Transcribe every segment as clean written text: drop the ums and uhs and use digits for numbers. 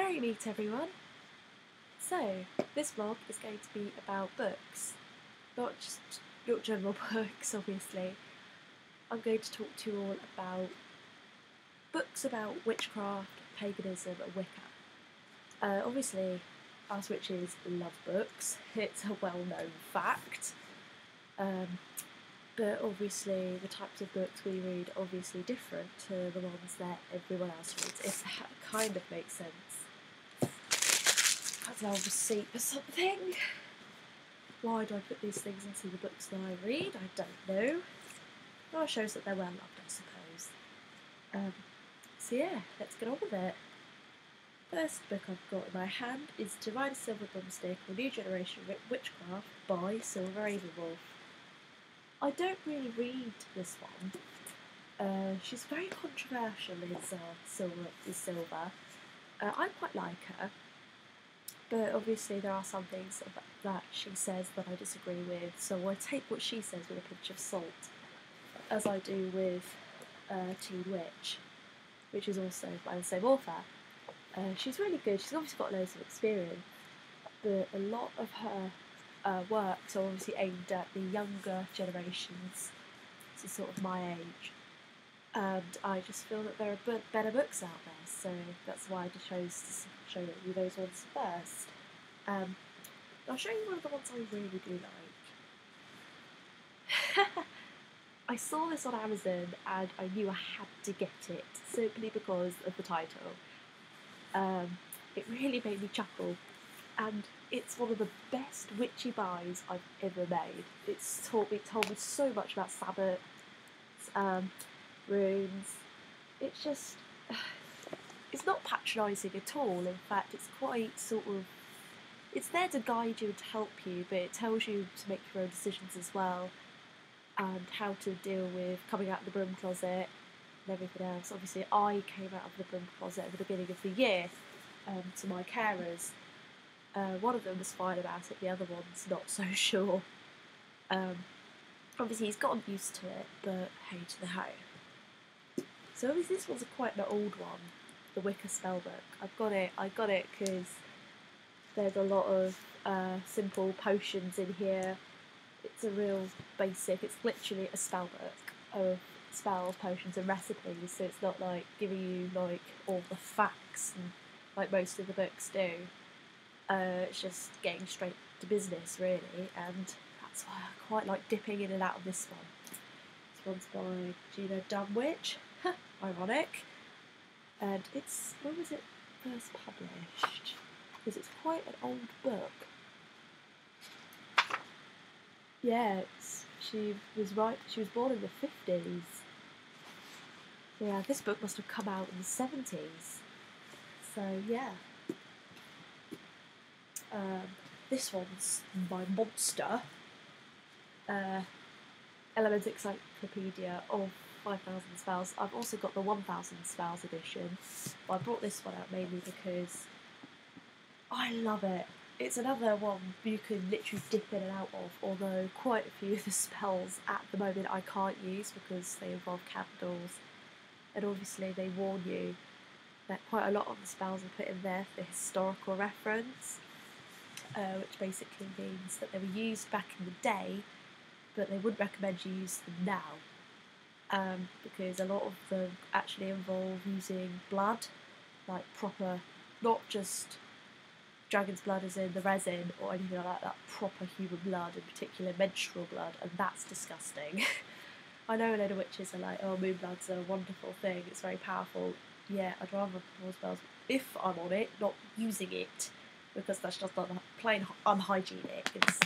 Merry meet everyone! So, this vlog is going to be about books. Not general books, obviously. I'm going to talk to you all about books about witchcraft, paganism and Wicca. Obviously, us witches love books. It's a well-known fact. But obviously the types of books we read are obviously different to the ones that everyone else reads, if that kind of makes sense. That's our receipt for something. Why do I put these things into the books that I read? I don't know. Well, it shows that they're well loved, I suppose. So yeah, let's get on with it. First book I've got in my hand is To Ride a Silver Broomstick, The New Generation of Witchcraft by Silver Ravenwolf. I don't really read this one. She's very controversial, is Silver. I quite like her, but obviously there are some things that she says that I disagree with, so I take what she says with a pinch of salt, as I do with Teen Witch, which is also by the same author. She's really good. She's obviously got loads of experience, but a lot of her works are obviously aimed at the younger generations, so sort of my age, and I just feel that there are better books out there, so that's why I just chose to show you those ones first. I'll show you one of the ones I really do like. I saw this on Amazon and I knew I had to get it, simply because of the title. It really made me chuckle, and it's one of the best witchy buys I've ever made. It's told me so much about Sabbaths, runes. It's just, it's not patronising at all. In fact, it's quite sort of, it's there to guide you and to help you, but it tells you to make your own decisions as well, and how to deal with coming out of the broom closet and everything else. Obviously, I came out of the broom closet at the beginning of the year to my carers. One of them was fine about it, the other one's not so sure. Obviously he's gotten used to it, but hey to the ho. So obviously this one's quite an old one, the Wicca spellbook. I got it because there's a lot of simple potions in here. It's a real basic, it's literally a spellbook of spells, potions and recipes, so it's not like giving you like all the facts and like most of the books do. It's just getting straight to business really, and that's why I quite like dipping in and out of this one. This one's by Gina Dunwich, ironic, and it's, when was it first published? Because it's quite an old book. Yeah, she was born in the 50s. Yeah, this book must have come out in the 70s. So yeah. This one's by Monster. Element Encyclopedia of 5,000 Spells. I've also got the 1,000 Spells edition, but I brought this one out mainly because I love it. It's another one you can literally dip in and out of, although quite a few of the spells at the moment I can't use because they involve candles, and obviously they warn you that quite a lot of the spells are put in there for historical reference, which basically means that they were used back in the day, but they wouldn't recommend you use them now, because a lot of them actually involve using blood, like proper, not just dragon's blood as in the resin or anything like that proper human blood, in particular menstrual blood, and that's disgusting. I know a load of witches are like, oh, moon blood's a wonderful thing, it's very powerful. Yeah, I'd rather perform spells if I'm on it, not using it, because that's just not plain unhygienic. It's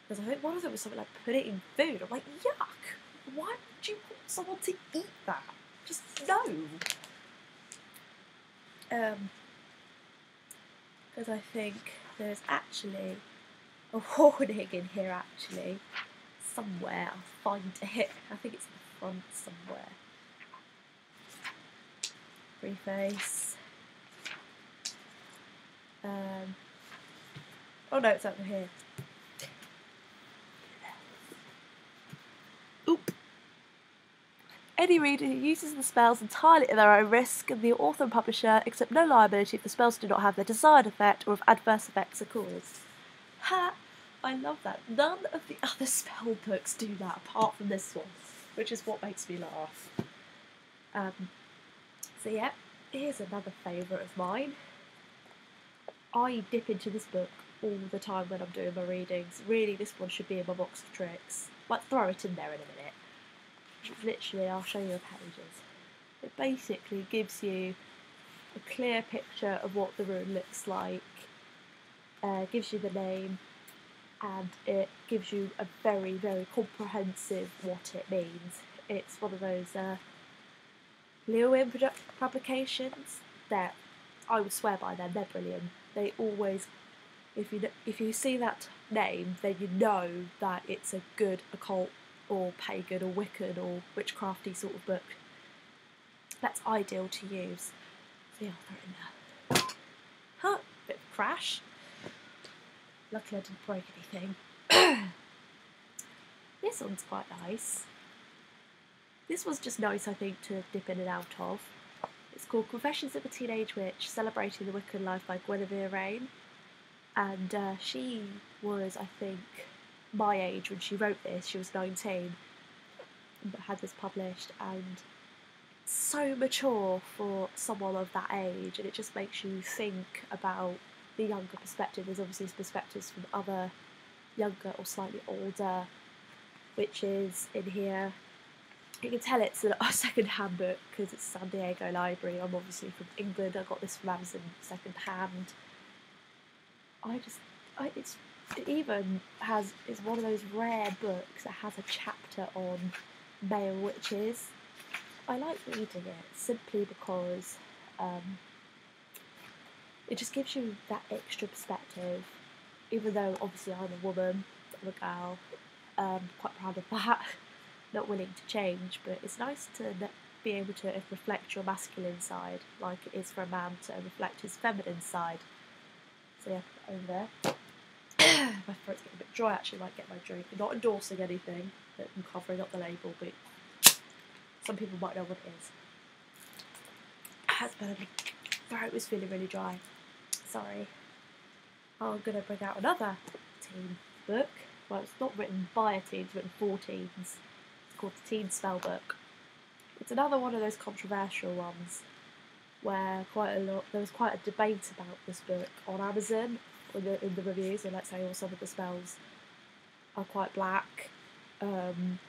because I think one of them was something like put it in food. I'm like, yuck! Why would you want someone to eat that? Just no. Because I think there's actually a warning in here, actually, somewhere. I'll find it. I think it's in the front somewhere. Preface. Oh no, it's over here. Oop. Any reader who uses the spells entirely at their own risk, and the author and publisher accept no liability if the spells do not have their desired effect or if adverse effects are caused. Ha! I love that. None of the other spell books do that apart from this one, which is what makes me laugh. So yeah, here's another favourite of mine. I dip into this book all the time when I'm doing my readings. Really, this one should be in my box of tricks. Like, throw it in there in a minute. Literally, I'll show you the pages. It basically gives you a clear picture of what the rune looks like, gives you the name, and it gives you a very, very comprehensive what it means. It's one of those Lewin publications that I would swear by them. They're brilliant. They always, if you see that name, then you know that it's a good occult or pagan or Wiccan or witchcrafty sort of book. That's ideal to use. So yeah, I'll throw it in there. Huh, bit of a crash. Luckily I didn't break anything. This one's quite nice. This was just nice, I think, to dip in and out of. It's called Confessions of a Teenage Witch, Celebrating the Wiccan Life by Guinevere Rain. And she was, I think, my age when she wrote this. She was 19, but had this published, and it's so mature for someone of that age, and it just makes you think about the younger perspective. There's obviously perspectives from other younger or slightly older witches in here. You can tell it's a second-hand book because it's San Diego Library. I'm obviously from England. I got this from Amazon second-hand. It's one of those rare books that has a chapter on male witches. I like reading it simply because it just gives you that extra perspective. Even though obviously I'm a woman, I'm a girl, quite proud of that. Not willing to change, but it's nice to be able to reflect your masculine side like it is for a man to reflect his feminine side. So yeah, over there. My throat's getting a bit dry actually, might get my drink. I'm not endorsing anything, but I'm covering up the label, but some people might know what it is. That's better. My throat was feeling really dry. Sorry. I'm going to bring out another teen book. Well, it's not written by a teen, it's written for teens. It's called the Teen Spell Book. It's another one of those controversial ones where there was quite a debate about this book on Amazon in the reviews. They say, some of the spells are quite black. You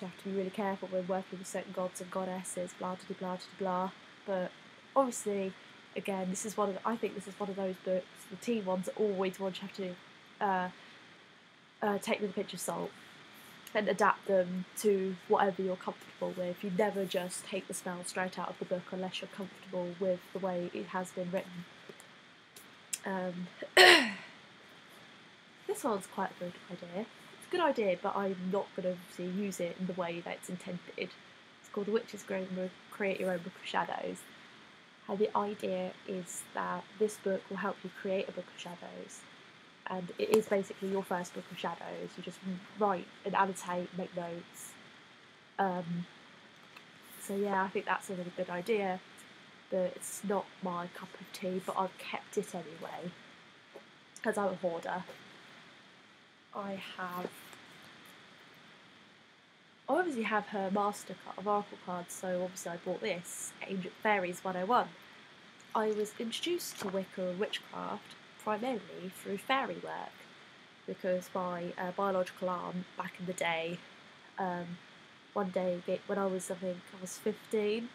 have to be really careful when working with certain gods and goddesses, blah blah blah blah. But obviously, again, I think this is one of those books, the teen ones, that always one you have to take with a pinch of salt and adapt them to whatever you're comfortable with. You never just take the spell straight out of the book unless you're comfortable with the way it has been written. This one's quite a good idea. It's a good idea, but I'm not going to obviously use it in the way that it's intended. It's called The Witch's Create Your Own Book of Shadows. And the idea is that this book will help you create a book of shadows. And it is basically your first book of shadows. You just write and annotate, make notes. So yeah, I think that's a really good idea. But it's not my cup of tea, but I've kept it anyway. Because I'm a hoarder. I obviously have her master card of Oracle cards, so obviously I bought this, Ancient Fairies 101. I was introduced to Wicca and witchcraft primarily through fairy work, because my biological aunt back in the day, one day when I was 15,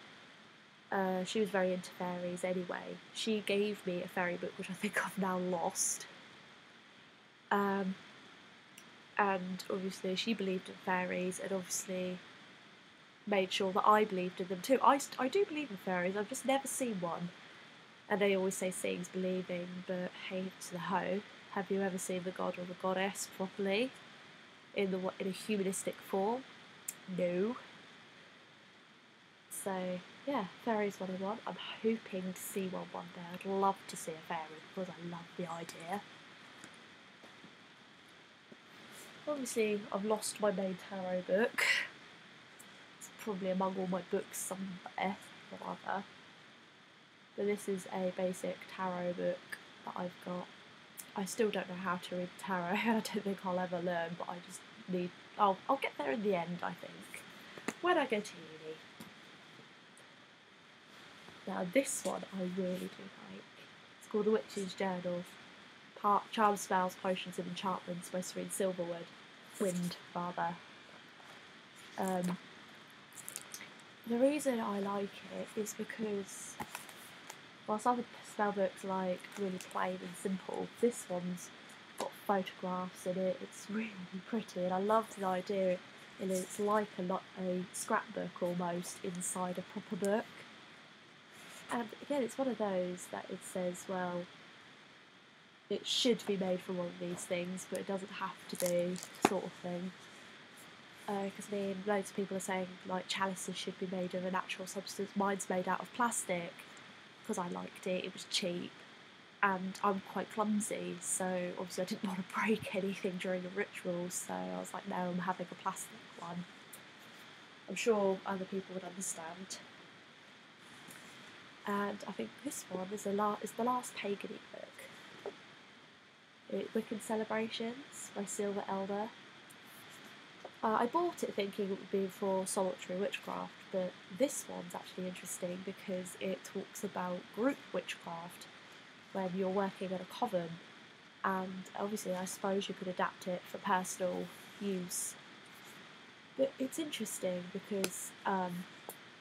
she was very into fairies anyway. She gave me a fairy book which I think I've now lost. And obviously she believed in fairies, and obviously made sure that I believed in them too. I do believe in fairies, I've just never seen one. And they always say seeing's believing, but hey to the ho. Have you ever seen the god or the goddess properly? In a humanistic form? No. So, yeah, Fairies 101. I'm hoping to see one day. I'd love to see a fairy because I love the idea. Obviously, I've lost my main tarot book. It's probably among all my books somewhere or other. But this is a basic tarot book that I've got. I still don't know how to read tarot. I don't think I'll ever learn, but I just need... I'll get there in the end, I think, when I go to uni. Now this one I really do like. It's called The Witch's Journal. Charms, Spells, Potions and Enchantments by Serene Silverwood. Wind, rather. The reason I like it is because whilst other spell books are like really plain and simple, this one's got photographs in it. It's really pretty, and I love the idea. It's like a scrapbook almost inside a proper book. And again, it's one of those that it says, well, it should be made from one of these things, but it doesn't have to be, sort of thing. Because I mean, loads of people are saying like chalices should be made of a natural substance. Mine's made out of plastic because I liked it. It was cheap, and I'm quite clumsy, so obviously I didn't want to break anything during the rituals. So I was like, no, I'm having a plastic one. I'm sure other people would understand. And I think this one is the last pagany book. Wiccan Celebrations by Silver Elder. I bought it thinking it would be for solitary witchcraft, but this one's actually interesting because it talks about group witchcraft when you're working at a coven, and obviously I suppose you could adapt it for personal use. But it's interesting because I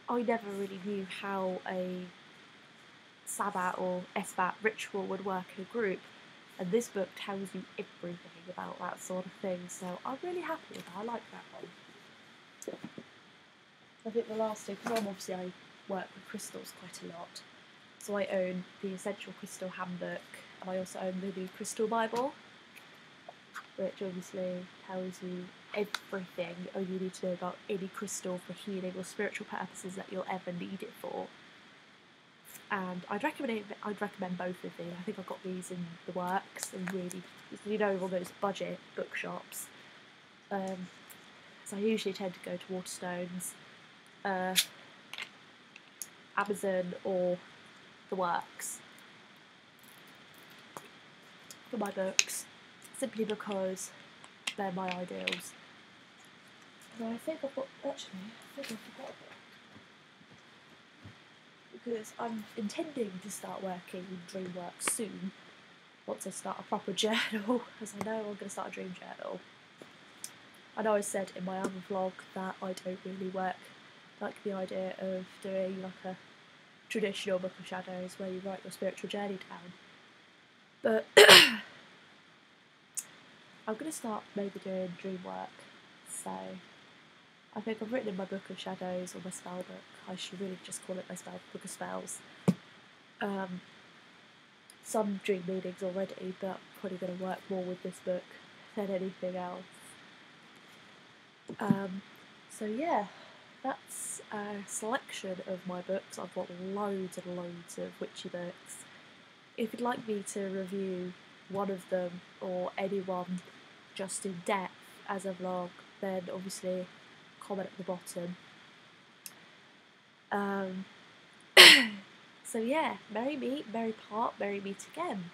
never really knew how a Sabbat or Esbat ritual would work in a group, and this book tells you everything about that sort of thing, so I'm really happy with that. I like that one. I think the last two, because obviously I work with crystals quite a lot, so I own the Essential Crystal Handbook, and I also own the New Crystal Bible, which obviously tells you everything you need to know about any crystal for healing or spiritual purposes that you'll ever need it for. And I'd recommend both of these. I think I've got these in the works, and really, you know, all those budget bookshops. So I usually tend to go to Waterstones, Amazon, or the works for my books, simply because they're my ideals. Although I think I forgot a book. Because I'm intending to start working in Dreamworks soon, once I start a proper journal, as I know I'm going to start a dream journal. I know I said in my other vlog that I don't really like the idea of doing like a traditional Book of Shadows where you write your spiritual journey down. But I'm going to start maybe doing dream work, so I think I've written in my Book of Shadows or my spell book. I should really just call it my Book of Spells. Some dream meanings already, but I'm probably going to work more with this book than anything else. So yeah, that's a selection of my books. I've got loads and loads of witchy books. If you'd like me to review one of them or any one just in depth as a vlog, then obviously comment at the bottom. So yeah, merry meet, merry part, merry meet again.